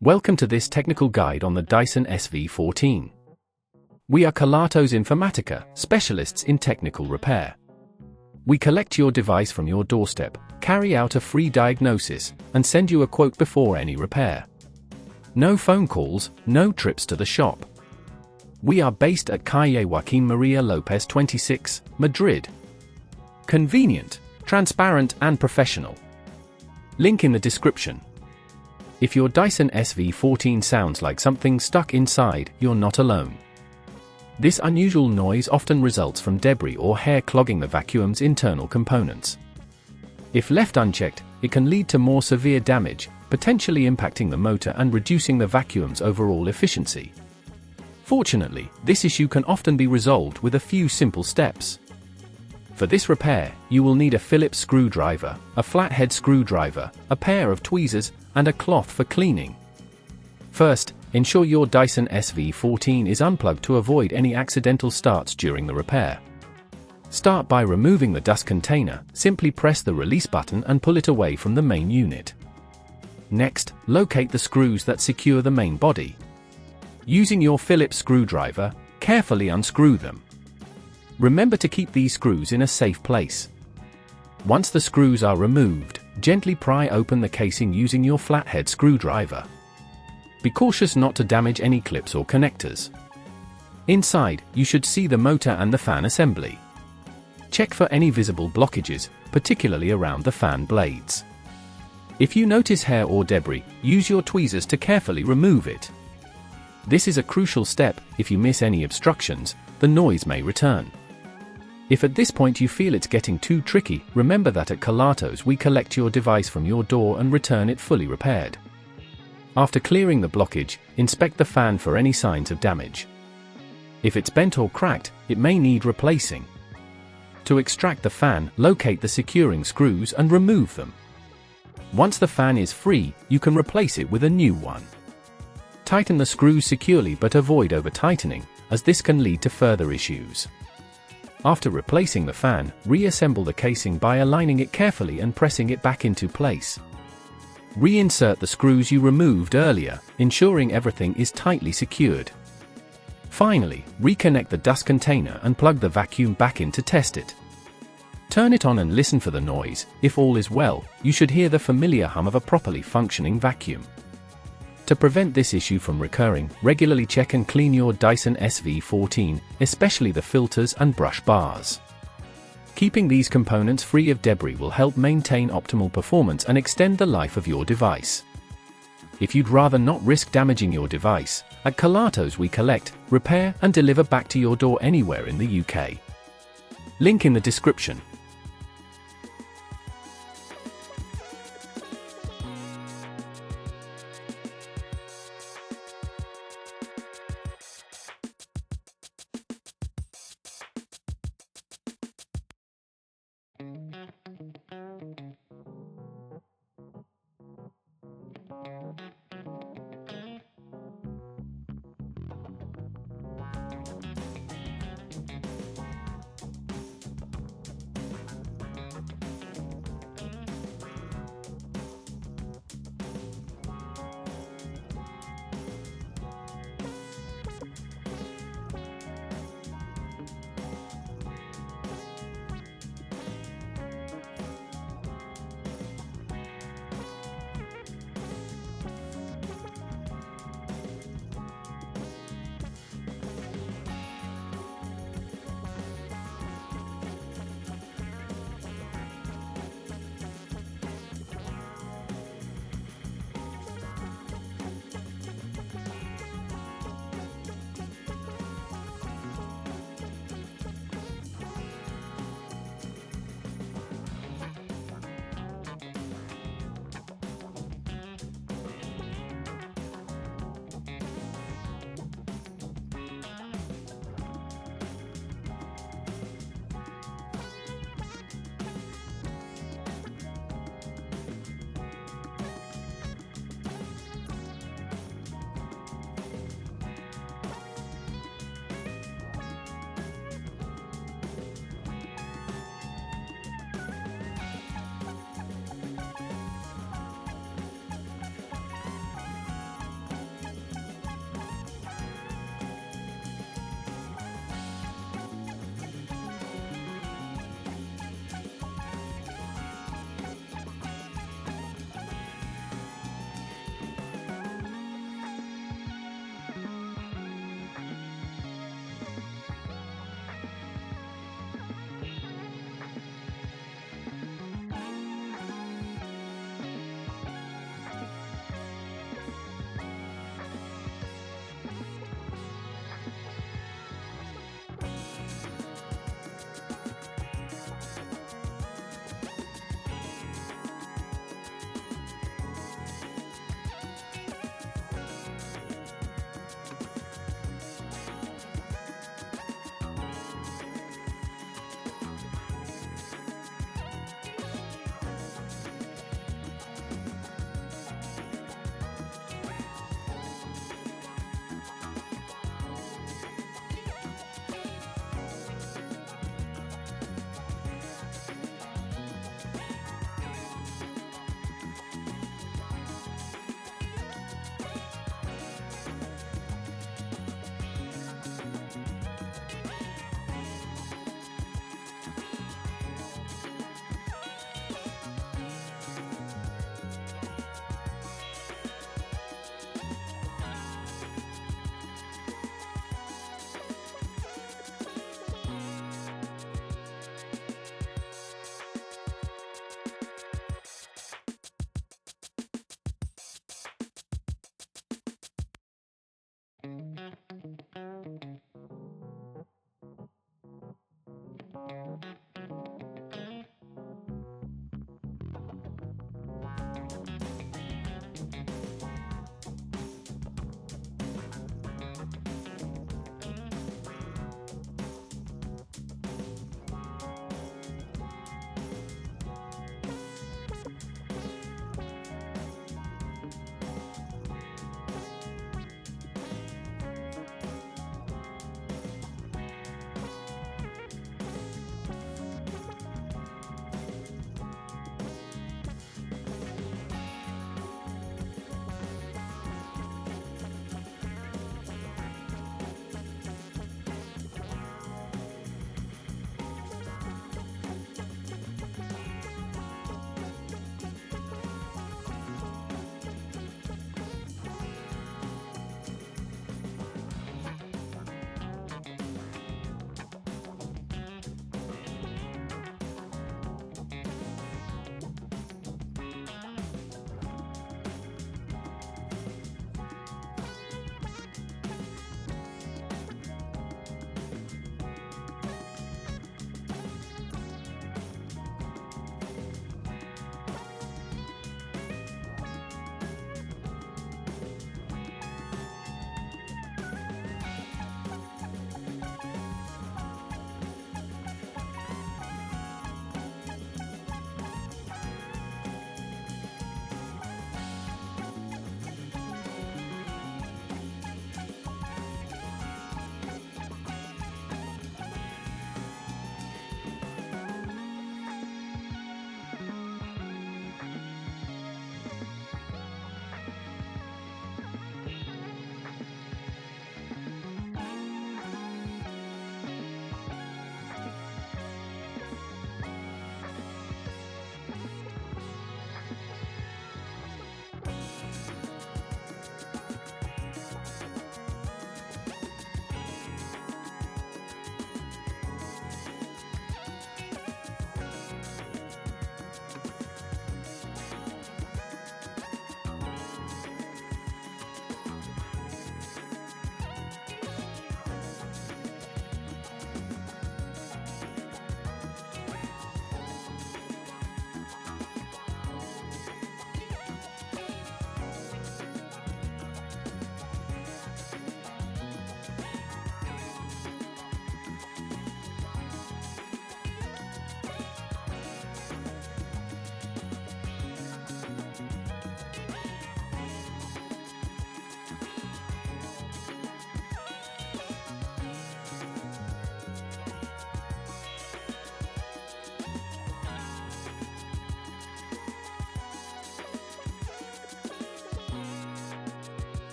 Welcome to this technical guide on the Dyson SV14. We are Kelatos Informatica, specialists in technical repair. We collect your device from your doorstep, carry out a free diagnosis, and send you a quote before any repair. No phone calls, no trips to the shop. We are based at Calle Joaquín María López 26, Madrid. Convenient, transparent and professional. Link in the description. If your Dyson SV14 sounds like something stuck inside, you're not alone. This unusual noise often results from debris or hair clogging the vacuum's internal components. If left unchecked, it can lead to more severe damage, potentially impacting the motor and reducing the vacuum's overall efficiency. Fortunately, this issue can often be resolved with a few simple steps. For this repair, you will need a Phillips screwdriver, a flathead screwdriver, a pair of tweezers, and a cloth for cleaning. First, ensure your Dyson SV14 is unplugged to avoid any accidental starts during the repair. Start by removing the dust container. Simply press the release button and pull it away from the main unit. Next, locate the screws that secure the main body. Using your Phillips screwdriver, carefully unscrew them. Remember to keep these screws in a safe place. Once the screws are removed, gently pry open the casing using your flathead screwdriver. Be cautious not to damage any clips or connectors. Inside, you should see the motor and the fan assembly. Check for any visible blockages, particularly around the fan blades. If you notice hair or debris, use your tweezers to carefully remove it. This is a crucial step. If you miss any obstructions, the noise may return. If at this point you feel it's getting too tricky, remember that at Kelatos we collect your device from your door and return it fully repaired. After clearing the blockage, inspect the fan for any signs of damage. If it's bent or cracked, it may need replacing. To extract the fan, locate the securing screws and remove them. Once the fan is free, you can replace it with a new one. Tighten the screws securely but avoid over-tightening, as this can lead to further issues. After replacing the fan, reassemble the casing by aligning it carefully and pressing it back into place. Reinsert the screws you removed earlier, ensuring everything is tightly secured. Finally, reconnect the dust container and plug the vacuum back in to test it. Turn it on and listen for the noise. If all is well, you should hear the familiar hum of a properly functioning vacuum. To prevent this issue from recurring, regularly check and clean your Dyson SV14, especially the filters and brush bars. Keeping these components free of debris will help maintain optimal performance and extend the life of your device. If you'd rather not risk damaging your device, at Kelatos we collect, repair and deliver back to your door anywhere in the UK. Link in the description.